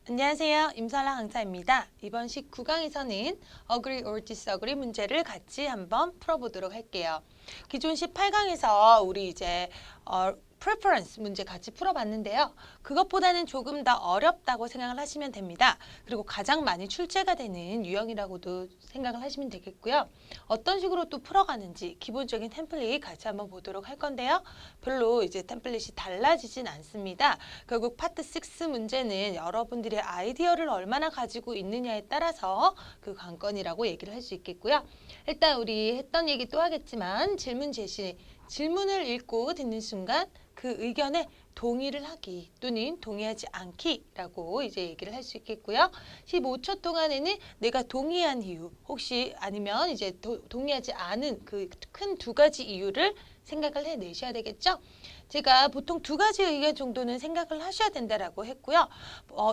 안녕하세요. 임설랑 강사입니다. 이번 19강에서는 agree or disagree 문제를 같이 한번 풀어보도록 할게요. 기존 18강에서 우리 이제 preference 문제 같이 풀어봤는데요. 그것보다는 조금 더 어렵다고 생각을 하시면 됩니다. 그리고 가장 많이 출제가 되는 유형이라고도 생각을 하시면 되겠고요. 어떤 식으로 또 풀어가는지 기본적인 템플릿 같이 한번 보도록 할 건데요. 별로 이제 템플릿이 달라지진 않습니다. 결국 파트 6 문제는 여러분들의 아이디어를 얼마나 가지고 있느냐에 따라서 그 관건이라고 얘기를 할 수 있겠고요. 일단 우리 했던 얘기 또 하겠지만 질문 제시, 질문을 읽고 듣는 순간 그 의견에 동의를 하기 또는 동의하지 않기라고 이제 얘기를 할 수 있겠고요. 15초 동안에는 내가 동의한 이유 혹시 아니면 이제 동의하지 않은 그 큰 두 가지 이유를 생각을 해내셔야 되겠죠. 제가 보통 두 가지 의견 정도는 생각을 하셔야 된다라고 했고요.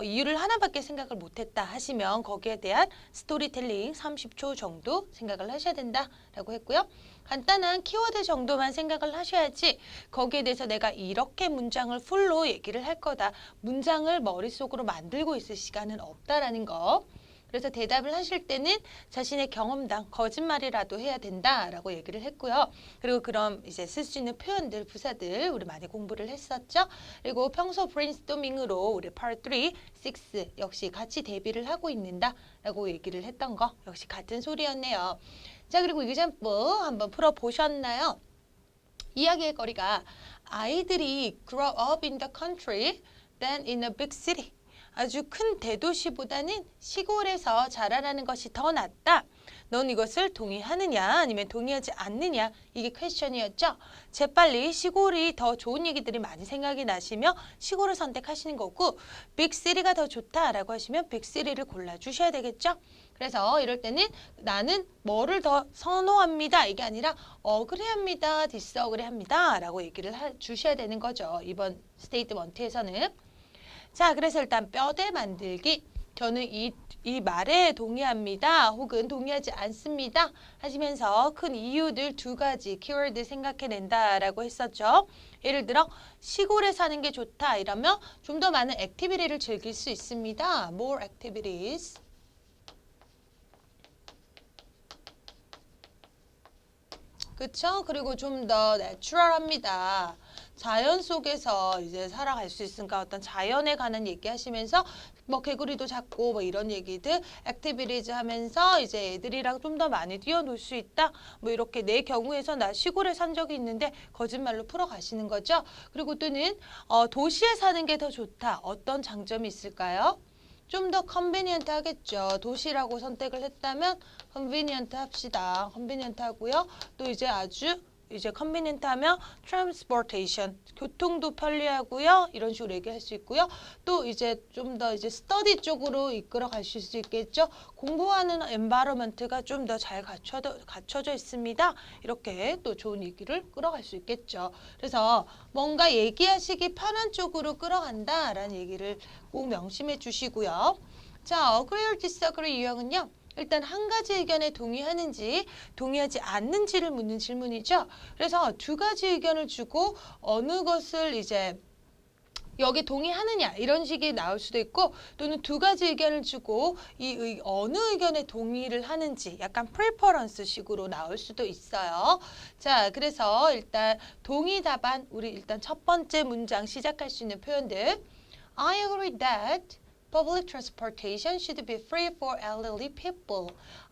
이유를 하나밖에 생각을 못했다 하시면 거기에 대한 스토리텔링 30초 정도 생각을 하셔야 된다라고 했고요. 간단한 키워드 정도만 생각을 하셔야지 거기에 대해서 내가 이렇게 문장을 풀로 얘기를 할 거다. 문장을 머릿속으로 만들고 있을 시간은 없다라는 거. 그래서 대답을 하실 때는 자신의 경험담, 거짓말이라도 해야 된다라고 얘기를 했고요. 그리고 그럼 이제 쓸 수 있는 표현들, 부사들 우리 많이 공부를 했었죠. 그리고 평소 브레인스토밍으로 우리 Part 3, 6 역시 같이 대비를 하고 있는다라고 얘기를 했던 거 역시 같은 소리였네요. 자, 그리고 example 한번 풀어보셨나요? 이야기의 거리가 아이들이 grow up in the country than in a big city. 아주 큰 대도시보다는 시골에서 자라나는 것이 더 낫다. 넌 이것을 동의하느냐 아니면 동의하지 않느냐 이게 퀘스천이었죠. 재빨리 시골이 더 좋은 얘기들이 많이 생각이 나시며 시골을 선택하시는 거고 빅시리가 더 좋다라고 하시면 빅시리를 골라주셔야 되겠죠. 그래서 이럴 때는 나는 뭐를 더 선호합니다. 이게 아니라 어그리합니다. 디스어그리합니다. 라고 얘기를 주셔야 되는 거죠. 이번 스테이트먼트에서는. 자, 그래서 일단 뼈대 만들기. 저는 이 말에 동의합니다. 혹은 동의하지 않습니다. 하시면서 큰 이유들 두 가지 키워드 생각해낸다라고 했었죠. 예를 들어 시골에 사는 게 좋다 이러면 좀 더 많은 액티비티를 즐길 수 있습니다. More activities. 그쵸? 그리고 좀 더 내추럴합니다. 자연 속에서 이제 살아갈 수 있으니까 어떤 자연에 관한 얘기 하시면서 뭐 개구리도 잡고 뭐 이런 얘기들 액티비티즈 하면서 이제 애들이랑 좀 더 많이 뛰어놀 수 있다. 뭐 이렇게 내 경우에서 나 시골에 산 적이 있는데 거짓말로 풀어가시는 거죠. 그리고 또는 도시에 사는 게 더 좋다. 어떤 장점이 있을까요? 좀 더 컨비니언트 하겠죠. 도시라고 선택을 했다면 컨비니언트 합시다. 컨비니언트 하고요. 또 이제 아주 이제 컨비니언트 하면 transportation, 교통도 편리하고요. 이런 식으로 얘기할 수 있고요. 또 이제 좀 더 이제 스터디 쪽으로 이끌어 가실 수 있겠죠. 공부하는 environment가 좀 더 잘 갖춰져 있습니다. 이렇게 또 좋은 얘기를 끌어갈 수 있겠죠. 그래서 뭔가 얘기하시기 편한 쪽으로 끌어간다라는 얘기를 꼭 명심해 주시고요. 자, agree or disagree 유형은요. 일단 한 가지 의견에 동의하는지 동의하지 않는지를 묻는 질문이죠. 그래서 두 가지 의견을 주고 어느 것을 이제 여기 동의하느냐 이런 식이 나올 수도 있고 또는 두 가지 의견을 주고 어느 의견에 동의를 하는지 약간 프리퍼런스 식으로 나올 수도 있어요. 자, 그래서 일단 동의 답안 우리 일단 첫 번째 문장 시작할 수 있는 표현들 I agree that public transportation should be free for elderly people.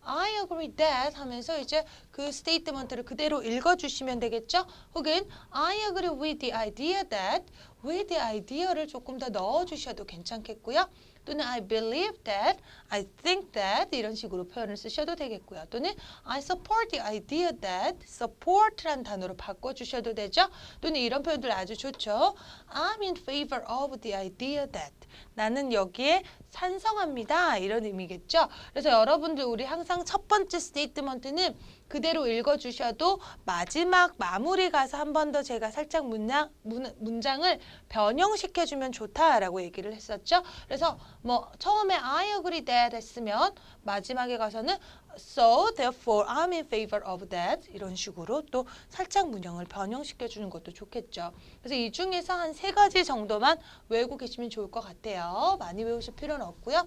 I agree that 하면서 이제 그 스테이트먼트를 그대로 읽어주시면 되겠죠? 혹은 I agree with the idea that with the idea를 조금 더 넣어주셔도 괜찮겠고요. 또는 I believe that, I think that 이런 식으로 표현을 쓰셔도 되겠고요. 또는 I support the idea that, support란 단어로 바꿔주셔도 되죠. 또는 이런 표현들 아주 좋죠. I'm in favor of the idea that. 나는 여기에 찬성합니다. 이런 의미겠죠. 그래서 여러분들 우리 항상 항상 첫 번째 스테이트먼트는 그대로 읽어주셔도 마지막 마무리 가서 한 번 더 제가 살짝 문장을 변형시켜주면 좋다라고 얘기를 했었죠. 그래서 뭐 처음에 I agree that 했으면 마지막에 가서는 So therefore I'm in favor of that 이런 식으로 또 살짝 문형을 변형시켜주는 것도 좋겠죠. 그래서 이 중에서 한 3가지 정도만 외우고 계시면 좋을 것 같아요. 많이 외우실 필요는 없고요.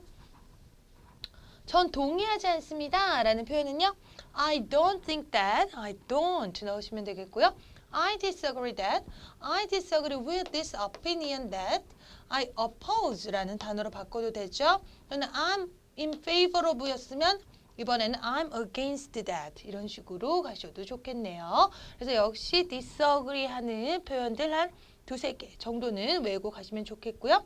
전 동의하지 않습니다 라는 표현은요. I don't think that, I don't 넣으시면 되겠고요. I disagree that, I disagree with this opinion that, I oppose 라는 단어로 바꿔도 되죠. 또는 I'm in favor of 였으면 이번에는 I'm against that 이런 식으로 가셔도 좋겠네요. 그래서 역시 disagree 하는 표현들 한 2-3개 정도는 외우고 가시면 좋겠고요.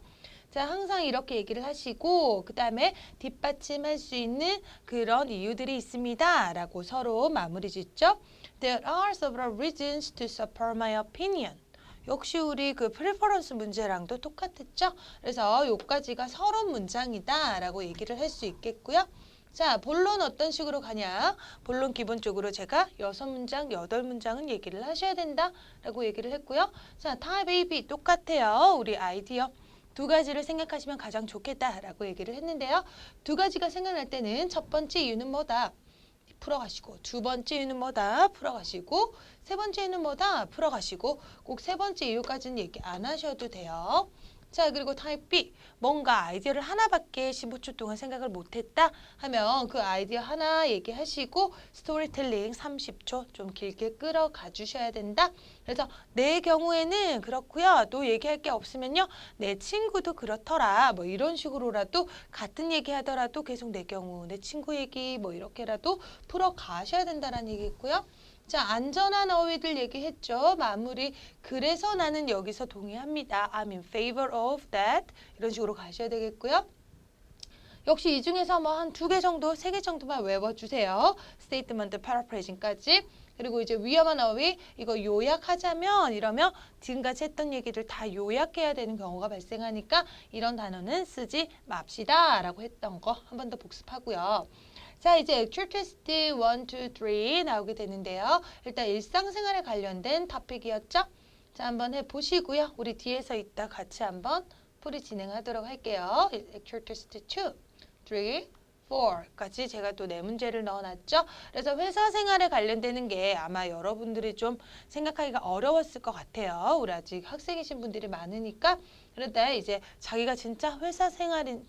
자, 항상 이렇게 얘기를 하시고 그 다음에 뒷받침할 수 있는 그런 이유들이 있습니다 라고 서로 마무리 짓죠. There are several reasons to support my opinion. 역시 우리 그 프리퍼런스 문제랑도 똑같았죠. 그래서 요까지가 서론 문장이다 라고 얘기를 할 수 있겠고요. 자, 본론 어떤 식으로 가냐? 본론 기본적으로 제가 6문장, 8문장은 얘기를 하셔야 된다 라고 얘기를 했고요. 자, type AB 똑같아요. 우리 아이디어. 2가지를 생각하시면 가장 좋겠다라고 얘기를 했는데요. 2가지가 생각날 때는 첫 번째 이유는 뭐다? 풀어가시고 2번째 이유는 뭐다? 풀어가시고 3번째 이유는 뭐다? 풀어가시고 꼭 3번째 이유까지는 얘기 안 하셔도 돼요. 자, 그리고 타입 B, 뭔가 아이디어를 하나밖에 15초 동안 생각을 못했다 하면 그 아이디어 하나 얘기하시고 스토리텔링 30초 좀 길게 끌어가 주셔야 된다. 그래서 내 경우에는 그렇고요. 또 얘기할 게 없으면요. 내 친구도 그렇더라. 뭐 이런 식으로라도 같은 얘기 하더라도 계속 내 경우, 내 친구 얘기 뭐 이렇게라도 풀어가셔야 된다는 얘기고요. 자, 안전한 어휘들 얘기했죠. 마무리. 그래서 나는 여기서 동의합니다. I'm in favor of that. 이런 식으로 가셔야 되겠고요. 역시 이 중에서 뭐 한 2개 정도, 3개 정도만 외워주세요. 스테이트먼트 패러프레이징까지. 그리고 이제 위험한 어휘, 이거 요약하자면 이러면 지금까지 했던 얘기를 다 요약해야 되는 경우가 발생하니까 이런 단어는 쓰지 맙시다 라고 했던 거 한 번 더 복습하고요. 자, 이제 액츄얼 테스트 1, 2, 3 나오게 되는데요. 일단 일상생활에 관련된 토픽이었죠. 자, 한번 해보시고요. 우리 뒤에서 이따 같이 한번 풀이 진행하도록 할게요. 액츄얼 테스트 2, 3, 4까지 제가 또 4문제를 넣어놨죠. 그래서 회사 생활에 관련되는 게 아마 여러분들이 좀 생각하기가 어려웠을 것 같아요. 우리 아직 학생이신 분들이 많으니까. 그런데 이제 자기가 진짜 회사 생활을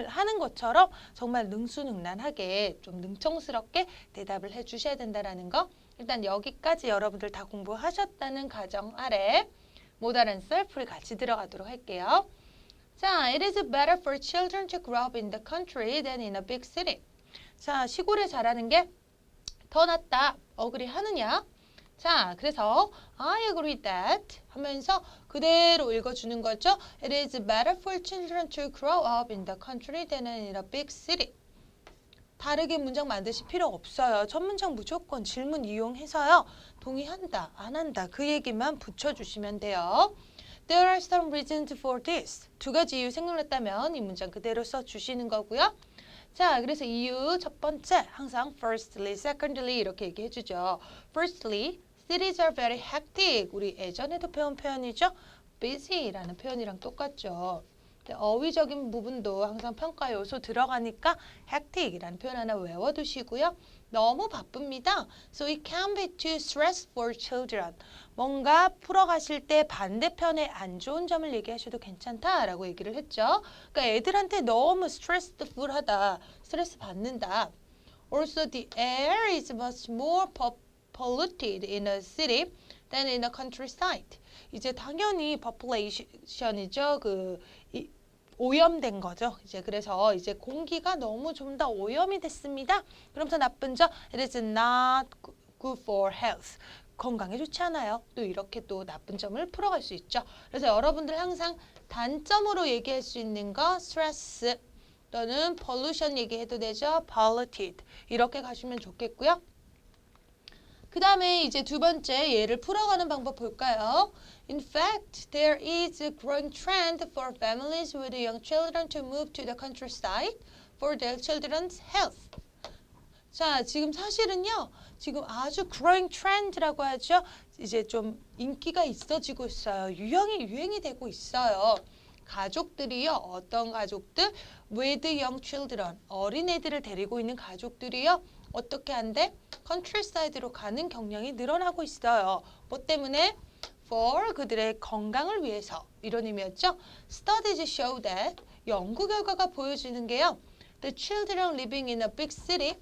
하는 것처럼 정말 능수능란하게 좀 능청스럽게 대답을 해주셔야 된다는 거. 일단 여기까지 여러분들 다 공부하셨다는 가정 아래 모달 앤서 풀이 같이 들어가도록 할게요. 자, it is better for children to grow up in the country than in a big city. 자, 시골에 자라는 게 더 낫다. 어그리 하느냐? 자, 그래서 I agree that 하면서 그대로 읽어주는 거죠. It is better for children to grow up in the country than in a big city. 다르게 문장 만드실 필요 없어요. 첫 문장 무조건 질문 이용해서요. 동의한다, 안 한다 그 얘기만 붙여주시면 돼요. There are some reasons for this. 2가지 이유 생각났다면 이 문장 그대로 써주시는 거고요. 자, 그래서 이유 첫 번째 항상 firstly, secondly 이렇게 얘기해주죠. Firstly, cities are very hectic. 우리 예전에도 배운 표현이죠. busy라는 표현이랑 똑같죠. 어휘적인 부분도 항상 평가 요소 들어가니까 hectic이라는 표현 하나 외워두시고요. 너무 바쁩니다. So it can be too stressful for children. 뭔가 풀어가실 때 반대편에 안 좋은 점을 얘기하셔도 괜찮다라고 얘기를 했죠. 그러니까 애들한테 너무 stressful하다, 스트레스 받는다. Also, the air is much more polluted in a city than in a countryside. 이제 당연히 population이죠. 오염된 거죠. 이제 그래서 이제 공기가 너무 좀 더 오염이 됐습니다. 그러면서 나쁜 점, it is not good for health. 건강에 좋지 않아요. 또 이렇게 또 나쁜 점을 풀어갈 수 있죠. 그래서 여러분들 항상 단점으로 얘기할 수 있는 거 stress 또는 pollution 얘기해도 되죠. polluted 이렇게 가시면 좋겠고요. 그 다음에 이제 2번째 얘를 풀어가는 방법 볼까요? In fact, there is a growing trend for families with young children to move to the countryside for their children's health. 자, 지금 사실은요. 지금 아주 growing trend라고 하죠. 이제 좀 인기가 있어지고 있어요. 유행이 되고 있어요. 가족들이요. 어떤 가족들? with young children. 어린애들을 데리고 있는 가족들이요. 어떻게 한대? countryside로 가는 경향이 늘어나고 있어요. 뭐 때문에? for 그들의 건강을 위해서 이런 의미였죠. Studies show that 연구 결과가 보여지는 게요. The children living in a big city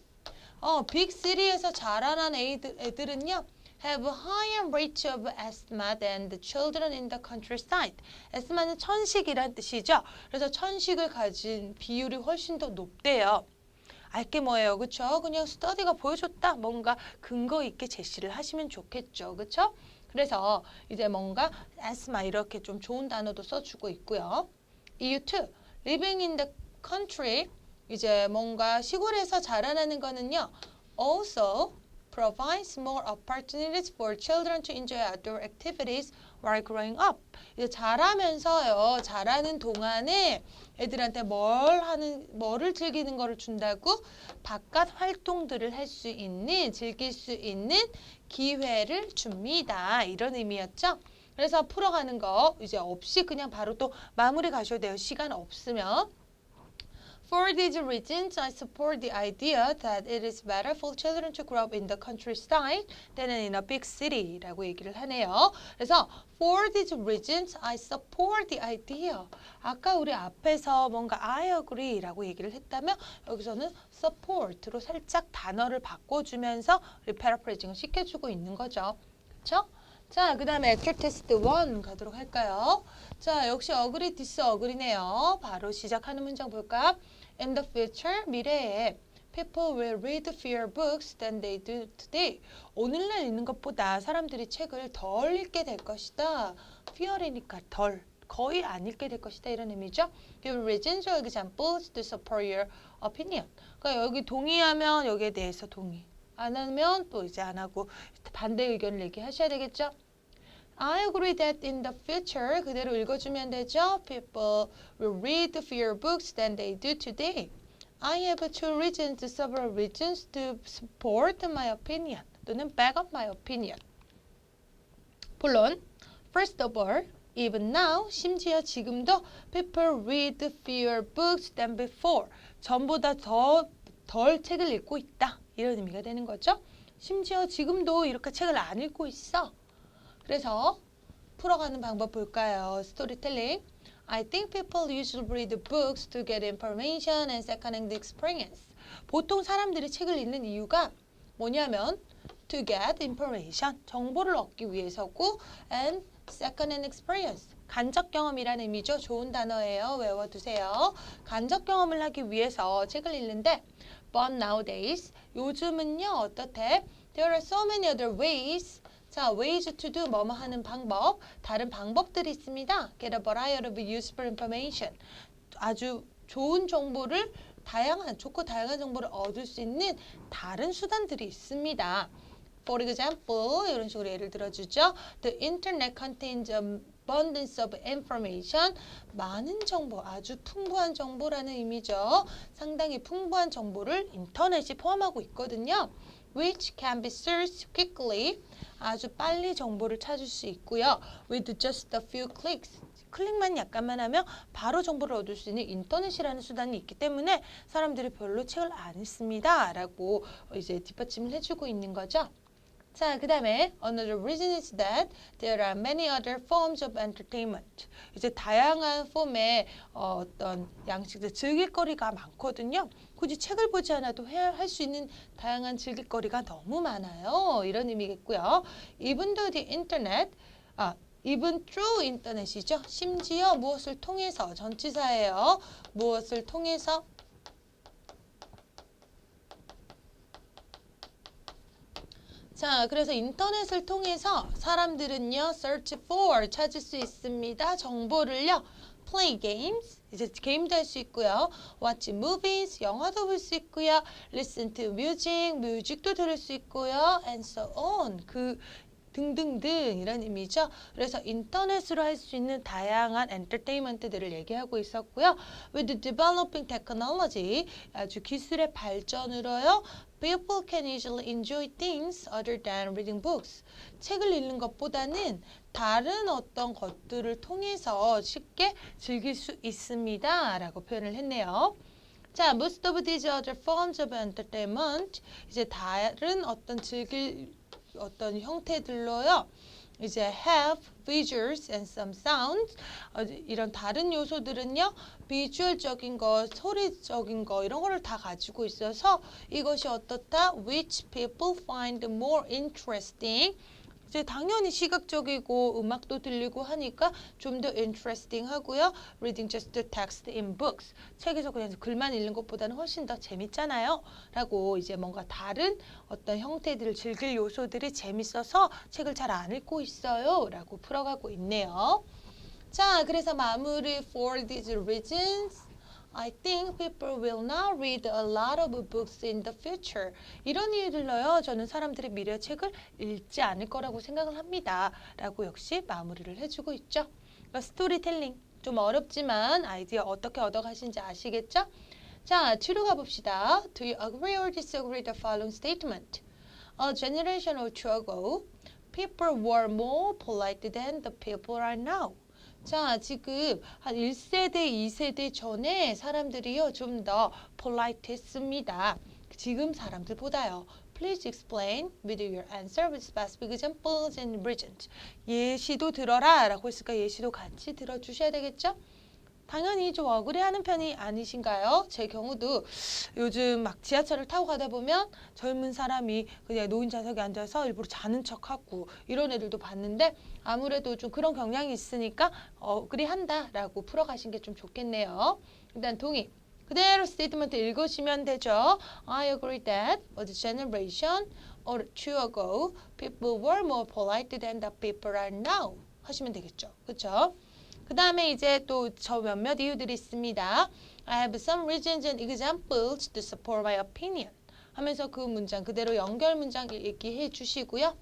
빅 시리에서 자라난 애들은요. have a higher rate of asthma than the children in the countryside. asthma는 천식이란 뜻이죠. 그래서 천식을 가진 비율이 훨씬 더 높대요. 알게 뭐예요, 그렇죠? 그냥 스터디가 보여줬다. 뭔가 근거 있게 제시를 하시면 좋겠죠, 그렇죠? 그래서 이제 뭔가 asthma 이렇게 좀 좋은 단어도 써주고 있고요. 이유 2, living in the country 이제 뭔가 시골에서 자라나는 거는요. also provides more opportunities for children to enjoy outdoor activities while growing up. 이제 자라면서요. 자라는 동안에 애들한테 뭐를 즐기는 거를 준다고? 바깥 활동들을 할 수 있는, 즐길 수 있는 기회를 줍니다. 이런 의미였죠. 그래서 풀어가는 거 이제 없이 그냥 바로 또 마무리 가셔도 돼요. 시간 없으면. For these reasons, I support the idea that it is better for children to grow up in the countryside than in a big city 라고 얘기를 하네요. 그래서 for these reasons, I support the idea. 아까 우리 앞에서 뭔가 I agree 라고 얘기를 했다면 여기서는 support로 살짝 단어를 바꿔주면서 paraphrasing을 시켜주고 있는 거죠. 그렇죠? 자, 그 다음에 액츄얼 테스트 1 가도록 할까요? 자, 역시 agree, disagree네요. 바로 시작하는 문장 볼까? In the future, 미래에 people will read fewer books than they do today. 오늘날 읽는 것보다 사람들이 책을 덜 읽게 될 것이다. fewer이니까 덜, 거의 안 읽게 될 것이다 이런 의미죠. Give reasons or examples to support your opinion. 그러니까 여기 동의하면 여기에 대해서 동의. 안 하면 또 이제 안 하고 반대 의견을 얘기하셔야 되겠죠. I agree that in the future 그대로 읽어주면 되죠. People will read fewer books than they do today. I have two reasons, several reasons to support my opinion 또는 back up my opinion. 본론. First of all, even now, 심지어 지금도 people read fewer books than before. 전보다 덜 책을 읽고 있다. 이런 의미가 되는 거죠. 심지어 지금도 이렇게 책을 안 읽고 있어. 그래서 풀어가는 방법 볼까요? 스토리텔링. I think people usually read books to get information and second-hand experience. 보통 사람들이 책을 읽는 이유가 뭐냐면 to get information, 정보를 얻기 위해서고 and second-hand experience, 간접 경험이라는 의미죠. 좋은 단어예요. 외워두세요. 간접 경험을 하기 위해서 책을 읽는데 But nowadays, 요즘은요, 어떻대? There are so many other ways. 자, ways to do, 뭐뭐 하는 방법. 다른 방법들이 있습니다. Get a variety of useful information. 아주 좋은 정보를, 좋고 다양한 정보를 얻을 수 있는 다른 수단들이 있습니다. For example, 이런 식으로 예를 들어주죠. The internet contains abundance of information. 많은 정보, 아주 풍부한 정보라는 의미죠. 상당히 풍부한 정보를 인터넷이 포함하고 있거든요. Which can be searched quickly. 아주 빨리 정보를 찾을 수 있고요. With just a few clicks. 클릭만 약간만 하면 바로 정보를 얻을 수 있는 인터넷이라는 수단이 있기 때문에 사람들이 별로 책을 안 읽습니다. 라고 이제 뒷받침을 해주고 있는 거죠. 자, 그 다음에 another reason is that there are many other forms of entertainment. 이제 다양한 폼의 어떤 양식들, 즐길거리가 많거든요. 굳이 책을 보지 않아도 할 수 있는 다양한 즐길거리가 너무 많아요. 이런 의미겠고요. Even though the internet, even through 인터넷이죠. 심지어 무엇을 통해서, 전치사예요. 무엇을 통해서 자, 그래서 인터넷을 통해서 사람들은요, search for 찾을 수 있습니다. 정보를요, play games 이제 게임도 할 수 있고요, watch movies 영화도 볼 수 있고요, listen to music 뮤직도 들을 수 있고요, and so on 등등등 이런 의미죠. 그래서 인터넷으로 할 수 있는 다양한 엔터테인먼트들을 얘기하고 있었고요. With the developing technology, 아주 기술의 발전으로요. People can easily enjoy things other than reading books. 책을 읽는 것보다는 다른 어떤 것들을 통해서 쉽게 즐길 수 있습니다. 라고 표현을 했네요. 자, most of these other forms of entertainment, 이제 다른 어떤 즐길 어떤 형태들로요. 이제 have visuals and some sounds 이런 다른 요소들은요. 비주얼적인 거, 소리적인 거 이런 거를 다 가지고 있어서 이것이 어떻다? Which people find more interesting. 이제 당연히 시각적이고 음악도 들리고 하니까 좀 더 interesting 하고요. Reading just the text in books. 책에서 그냥 글만 읽는 것보다는 훨씬 더 재밌잖아요. 라고 이제 뭔가 다른 어떤 형태들을 즐길 요소들이 재밌어서 책을 잘 안 읽고 있어요. 라고 풀어가고 있네요. 자, 그래서 마무리 for these reasons. I think people will not read a lot of books in the future. 이런 이유들로요. 저는 사람들이 미래 책을 읽지 않을 거라고 생각을 합니다. 라고 역시 마무리를 해주고 있죠. 스토리텔링 좀 어렵지만 아이디어 어떻게 얻어가신지 아시겠죠? 자, 2로 가봅시다. Do you agree or disagree with the following statement? A generation or two ago, people were more polite than the people are now. 자, 지금 한 1세대, 2세대 전에 사람들이요, 좀 더 polite 했습니다. 지금 사람들보다요. Please explain with your answer with specific examples and reasons. 예시도 들어라 라고 했으니까 예시도 같이 들어주셔야 되겠죠? 당연히 좀 억울해하는 편이 아니신가요? 제 경우도 요즘 막 지하철을 타고 가다 보면 젊은 사람이 그냥 노인 좌석에 앉아서 일부러 자는 척하고 이런 애들도 봤는데 아무래도 좀 그런 경향이 있으니까 억울해한다라고 풀어가신 게 좀 좋겠네요. 일단 동의. 그대로 스테이트먼트 읽으시면 되죠. I agree that a generation or two ago people were more polite than the people are now 하시면 되겠죠. 그렇죠? 그 다음에 이제 또 저 몇몇 이유들이 있습니다. I have some reasons and examples to support my opinion. 하면서 그 문장 그대로 연결 문장 얘기해 주시고요.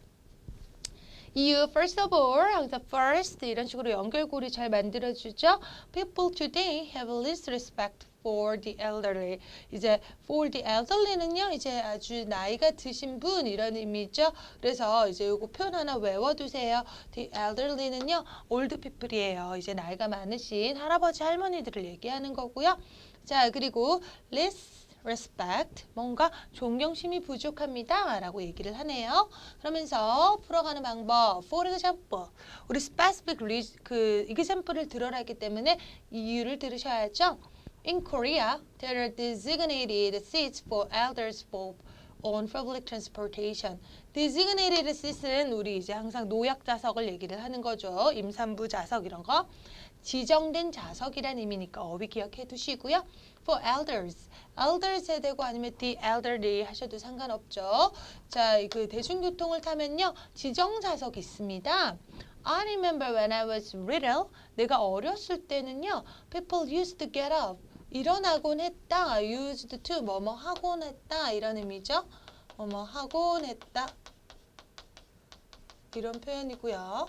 이유 first of all, 항상 first 이런 식으로 연결고리 잘 만들어주죠. People today have less respect for the elderly. 이제 for the elderly는요, 이제 아주 나이가 드신 분 이런 의미죠. 그래서 이제 요거 표현 하나 외워두세요. The elderly는요, old people이에요. 이제 나이가 많으신 할아버지 할머니들을 얘기하는 거고요. 자, 그리고 less respect, 뭔가 존경심이 부족합니다 라고 얘기를 하네요. 그러면서 풀어가는 방법, for example, 우리 specific 그 example을 들어라 했기 때문에 이유를 들으셔야죠. In Korea, there are designated seats for elders on public transportation. designated seats는 우리 이제 항상 노약 좌석을 얘기를 하는 거죠. 임산부 좌석 이런 거. 지정된 좌석이란 의미니까 어휘 기억해 두시고요. For elders, elders에 되고 아니면 the elderly 하셔도 상관없죠. 자, 그 대중교통을 타면요, 지정 좌석이 있습니다. I remember when I was little, 내가 어렸을 때는요, people used to get up, 일어나곤 했다, used to, 뭐뭐 하곤 했다, 이런 의미죠. 뭐뭐 하곤 했다, 이런 표현이고요.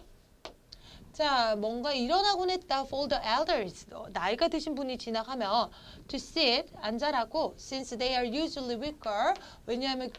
자, 뭔가 일어나곤 했다. For the elders. 나이가 드신 분이 지나가면 to sit, 앉아라고. Since they are usually weaker. 왜냐하면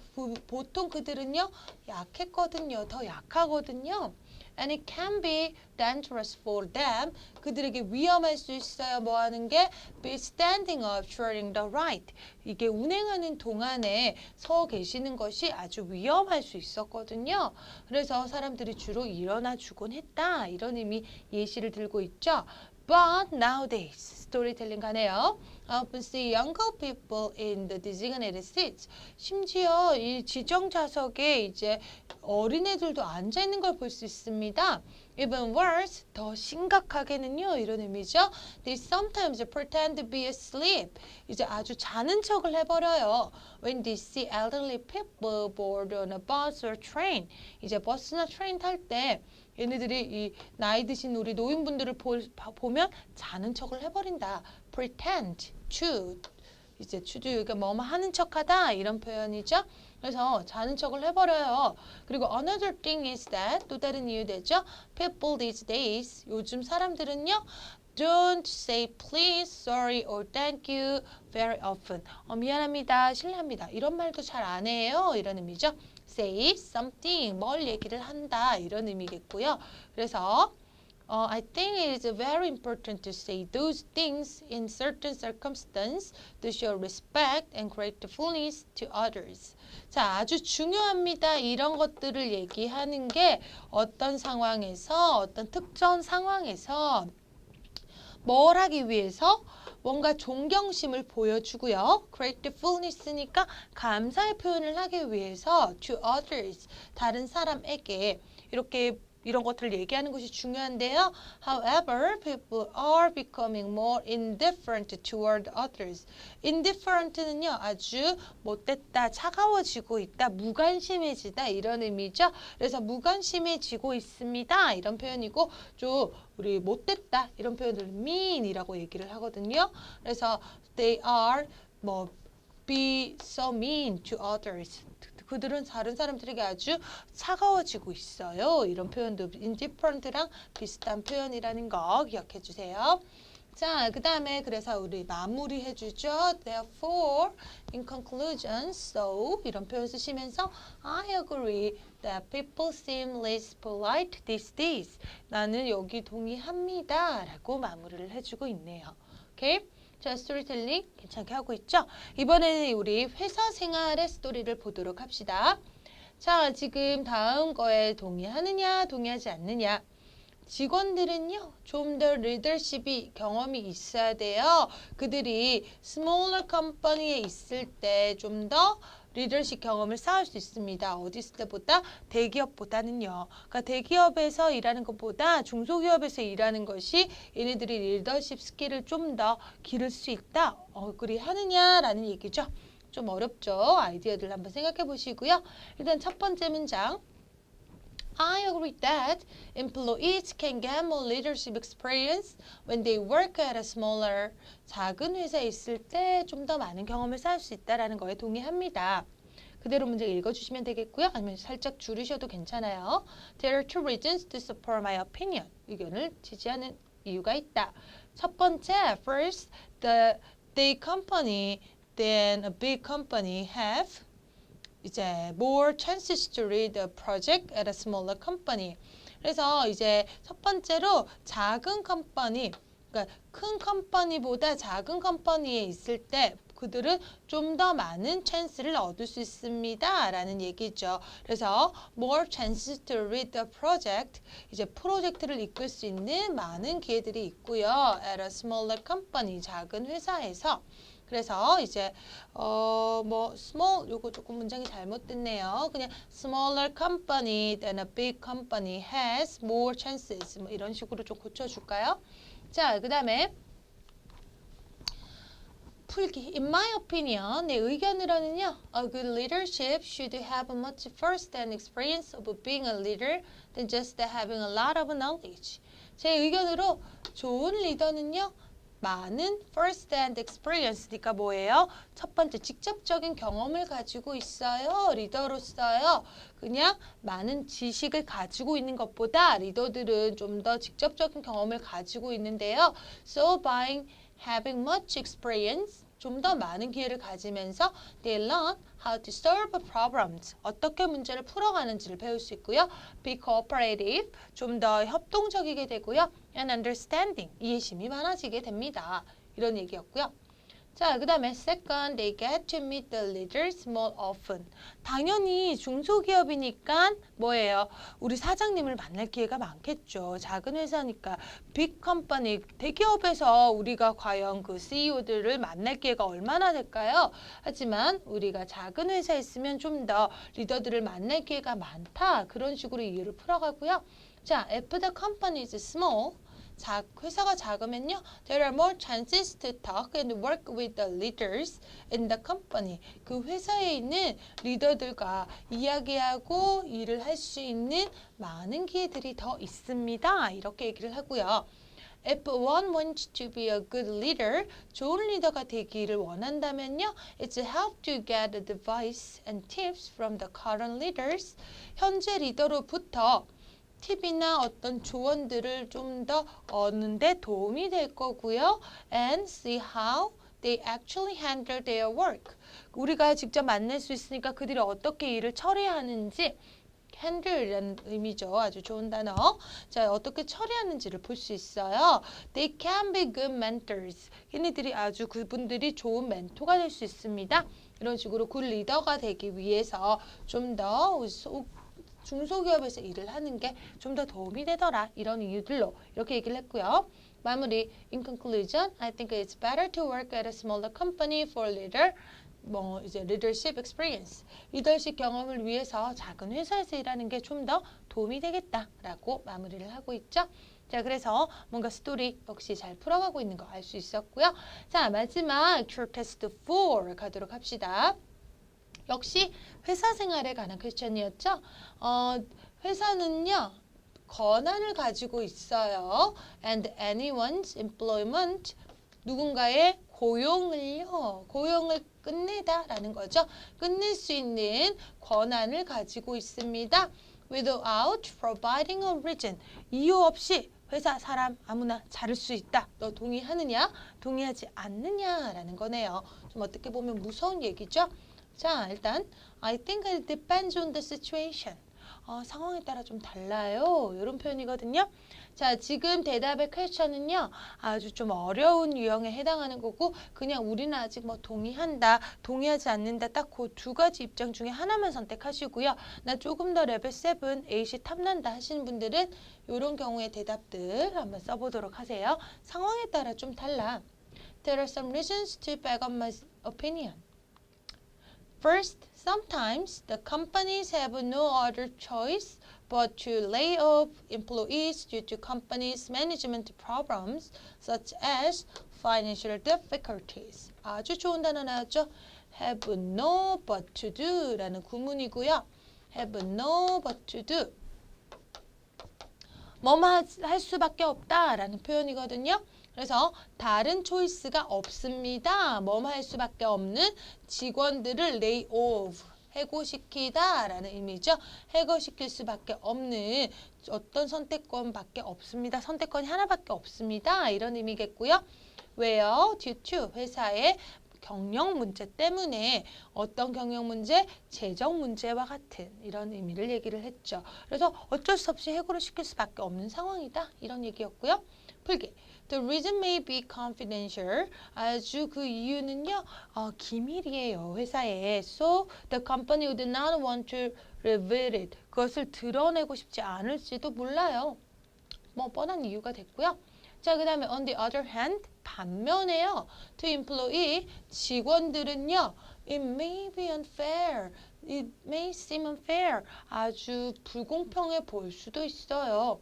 보통 그들은요. 약했거든요. 더 약하거든요. And it can be dangerous for them. 그들에게 위험할 수 있어요. 뭐 하는 게? Be standing up during the ride. 이게 운행하는 동안에 서 계시는 것이 아주 위험할 수 있었거든요. 그래서 사람들이 주로 일어나 주곤 했다. 이런 의미 예시를 들고 있죠. But nowadays, 스토리텔링 가네요. I often see younger people in the designated seats. 심지어 이 지정 좌석에 이제 어린애들도 앉아 있는 걸 볼 수 있습니다. Even worse, 더 심각하게는요, 이런 의미죠. They sometimes pretend to be asleep. 이제 아주 자는 척을 해버려요. When they see elderly people board on a bus or train. 이제 버스나 트레인 탈 때 얘네들이 이 나이 드신 우리 노인분들을 보면 자는 척을 해버린다. Pretend to 이제 to do, 그러니까 뭐뭐 하는 척하다 이런 표현이죠. 그래서 자는 척을 해버려요. 그리고 another thing is that 또 다른 이유 되죠. People these days 요즘 사람들은요. Don't say please, sorry or thank you very often. 미안합니다, 실례합니다. 이런 말도 잘 안 해요. 이런 의미죠. Say something, 뭘 얘기를 한다 이런 의미겠고요. 그래서 I think it is very important to say those things in certain circumstances to show respect and gratefulness to others. 자, 아주 중요합니다. 이런 것들을 얘기하는 게 어떤 상황에서, 어떤 특정 상황에서 뭘 하기 위해서 뭔가 존경심을 보여주고요. gratefulness니까 감사의 표현을 하기 위해서 to others, 다른 사람에게 이렇게 이런 것들을 얘기하는 것이 중요한데요. However, people are becoming more indifferent toward others. indifferent는요, 아주 못됐다, 차가워지고 있다, 무관심해지다 이런 의미죠. 그래서 무관심해지고 있습니다. 이런 표현이고, 좀 우리 못됐다 이런 표현을 mean이라고 얘기를 하거든요. 그래서 they are be so mean to others. 그들은 다른 사람들에게 아주 차가워지고 있어요. 이런 표현도 indifferent랑 비슷한 표현이라는 거 기억해 주세요. 자, 그 다음에 그래서 우리 마무리해 주죠. Therefore, in conclusion, so 이런 표현 쓰시면서 I agree that people seem less polite these days. 나는 여기 동의합니다. 라고 마무리를 해주고 있네요. 오케이? 자, 스토리텔링 괜찮게 하고 있죠? 이번에는 우리 회사 생활의 스토리를 보도록 합시다. 자, 지금 다음 거에 동의하느냐, 동의하지 않느냐. 직원들은요, 좀 더 리더십이 경험이 있어야 돼요. 그들이 smaller company에 있을 때 좀 더 리더십 경험을 쌓을 수 있습니다. 어디 있을 때보다 대기업보다는요. 그러니까 대기업에서 일하는 것보다 중소기업에서 일하는 것이 얘네들이 리더십 스킬을 좀 더 기를 수 있다. 그리 하느냐라는 얘기죠. 좀 어렵죠. 아이디어들 한번 생각해 보시고요. 일단 첫 번째 문장. I agree that employees can get more leadership experience when they work at a smaller, 작은 회사에 있을 때 좀 더 많은 경험을 쌓을 수 있다는 거에 동의합니다. 그대로 문제 읽어주시면 되겠고요. 아니면 살짝 줄이셔도 괜찮아요. There are two reasons to support my opinion. 의견을 지지하는 이유가 있다. 첫 번째, first, the company than a big company have 이제 more chances to lead a project at a smaller company. 그래서 이제 첫 번째로 작은 컴퍼니, 그러니까 큰 컴퍼니보다 작은 컴퍼니에 있을 때 그들은 좀 더 많은 찬스를 얻을 수 있습니다. 라는 얘기죠. 그래서 more chances to lead the project, 이제 프로젝트를 이끌 수 있는 많은 기회들이 있고요. at a smaller company, 작은 회사에서. 그래서 이제 small 요거 조금 문장이 잘못됐네요. 그냥 smaller company than a big company has more chances. 뭐 이런 식으로 좀 고쳐줄까요? 자, 그 다음에 풀기. In my opinion, 내 의견으로는요. A good leadership should have much first-hand experience of being a leader than just having a lot of knowledge. 제 의견으로 좋은 리더는요. 많은 first-hand experience니까 뭐예요? 첫 번째, 직접적인 경험을 가지고 있어요. 리더로서요. 그냥 많은 지식을 가지고 있는 것보다 리더들은 좀 더 직접적인 경험을 가지고 있는데요. So by having much experience, 좀 더 많은 기회를 가지면서 they learn how to solve problems, 어떻게 문제를 풀어가는지를 배울 수 있고요. Be cooperative, 좀 더 협동적이게 되고요. And understanding, 이해심이 많아지게 됩니다. 이런 얘기였고요. 자, 그 다음에 second, they get to meet the leaders more often. 당연히 중소기업이니까 뭐예요? 우리 사장님을 만날 기회가 많겠죠. 작은 회사니까 빅 컴퍼니, 대기업에서 우리가 과연 그 CEO들을 만날 기회가 얼마나 될까요? 하지만 우리가 작은 회사에 있으면 좀 더 리더들을 만날 기회가 많다. 그런 식으로 이유를 풀어가고요. 자, if the company is small, 회사가 작으면요, there are more chances to talk and work with the leaders in the company. 그 회사에 있는 리더들과 이야기하고 일을 할 수 있는 많은 기회들이 더 있습니다. 이렇게 얘기를 하고요. If one wants to be a good leader, 좋은 리더가 되기를 원한다면요. It's help to get advice and tips from the current leaders. 현재 리더로부터 팁이나 어떤 조언들을 좀 더 얻는데 도움이 될 거고요. And see how they actually handle their work. 우리가 직접 만날 수 있으니까 그들이 어떻게 일을 처리하는지 handle이라는 의미죠. 아주 좋은 단어. 자, 어떻게 처리하는지를 볼 수 있어요. They can be good mentors. 얘네들이 아주 그분들이 좋은 멘토가 될 수 있습니다. 이런 식으로 굿 리더가 되기 위해서 좀 더 중소기업에서 일을 하는 게 좀 더 도움이 되더라. 이런 이유들로 이렇게 얘기를 했고요. 마무리. In conclusion, I think it's better to work at a smaller company for leader. 이제 leadership experience. 리더십 경험을 위해서 작은 회사에서 일하는 게 좀 더 도움이 되겠다라고 마무리를 하고 있죠. 자, 그래서 뭔가 스토리 역시 잘 풀어가고 있는 거 알 수 있었고요. 자, 마지막 Actual Test 4 가도록 합시다. 역시 회사 생활에 관한 퀘스천이었죠. 회사는요. 권한을 가지고 있어요. And anyone's employment, 누군가의 고용을 끝내다라는 거죠. 끝낼 수 있는 권한을 가지고 있습니다. Without providing a reason, 이유 없이 회사 사람 아무나 자를 수 있다. 너 동의하느냐? 동의하지 않느냐라는 거네요. 좀 어떻게 보면 무서운 얘기죠. 자, 일단 I think it depends on the situation. 상황에 따라 좀 달라요. 이런 표현이거든요. 자, 지금 대답의 퀘스천은요. 아주 좀 어려운 유형에 해당하는 거고 그냥 우리는 아직 뭐 동의한다, 동의하지 않는다 딱 그 두 가지 입장 중에 하나만 선택하시고요. 나 조금 더 레벨 7, 8이 탐난다 하시는 분들은 이런 경우의 대답들 한번 써보도록 하세요. 상황에 따라 좀 달라. There are some reasons to back up my opinion. First, sometimes the companies have no other choice but to lay off employees due to companies' management problems, such as financial difficulties. 아주 좋은 단어 나왔죠? Have no but to do 라는 구문이고요. Have no but to do. 뭐만 할 수밖에 없다라는 표현이거든요. 그래서 다른 초이스가 없습니다. 뭐만 할 수밖에 없는 직원들을 lay off, 해고시키다 라는 의미죠. 해고시킬 수밖에 없는 어떤 선택권밖에 없습니다. 선택권이 하나밖에 없습니다. 이런 의미겠고요. 왜요? due to 회사의 경영 문제 때문에 어떤 경영 문제? 재정 문제와 같은 이런 의미를 얘기를 했죠. 그래서 어쩔 수 없이 해고를 시킬 수밖에 없는 상황이다. 이런 얘기였고요. 풀기. The reason may be confidential. 아주 그 이유는요. 기밀이에요. 회사에. So the company would not want to reveal it. 그것을 드러내고 싶지 않을지도 몰라요. 뭐 뻔한 이유가 됐고요. 자, 그 다음에 on the other hand, 반면에요. To employee, 직원들은요. It may be unfair. It may seem unfair. 아주 불공평해 보일 수도 있어요.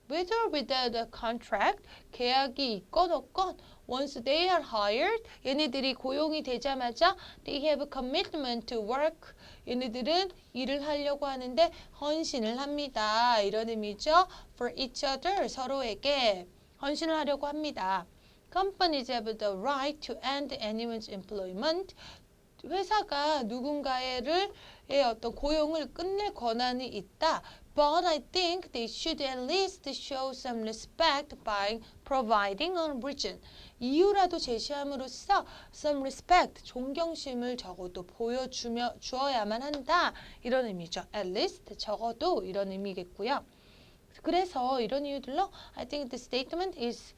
Whether without a contract, 계약이 있건 없건, once they are hired, 얘네들이 고용이 되자마자 they have a commitment to work. 얘네들은 일을 하려고 하는데 헌신을 합니다. 이런 의미죠. For each other, 서로에게 헌신을 하려고 합니다. Companies have the right to end anyone's employment. 회사가 누군가의 어떤 고용을 끝낼 권한이 있다. But I think they should at least show some respect by providing a reason. 이유라도 제시함으로써 some respect, 존경심을 적어도 주어야만 한다. 이런 의미죠. At least, 적어도 이런 의미겠고요. 그래서 이런 이유들로 I think the statement is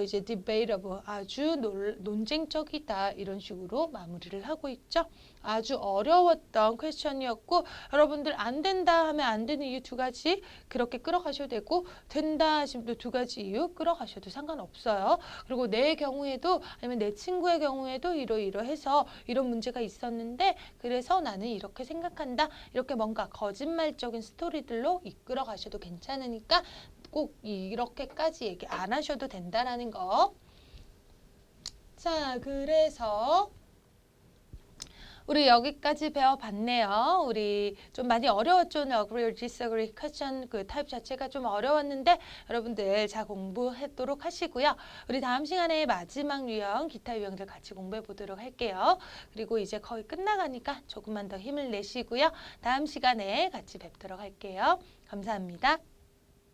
이제 debatable, 아주 논쟁적이다 이런 식으로 마무리를 하고 있죠. 아주 어려웠던 퀘스천이었고 여러분들 안 된다 하면 안 되는 이유 두 가지 그렇게 끌어가셔도 되고 된다 하시면 또 두 가지 이유 끌어가셔도 상관없어요. 그리고 내 경우에도 아니면 내 친구의 경우에도 이러이러해서 이런 문제가 있었는데 그래서 나는 이렇게 생각한다. 이렇게 뭔가 거짓말적인 스토리들로 이끌어 가셔도 괜찮으니까 꼭 이렇게까지 얘기 안 하셔도 된다라는 거. 자, 그래서 우리 여기까지 배워봤네요. 우리 좀 많이 어려웠죠. 오늘 agree or disagree question 그 타입 자체가 좀 어려웠는데 여러분들 잘 공부하도록 하시고요. 우리 다음 시간에 마지막 유형, 기타 유형들 같이 공부해 보도록 할게요. 그리고 이제 거의 끝나가니까 조금만 더 힘을 내시고요. 다음 시간에 같이 뵙도록 할게요. 감사합니다.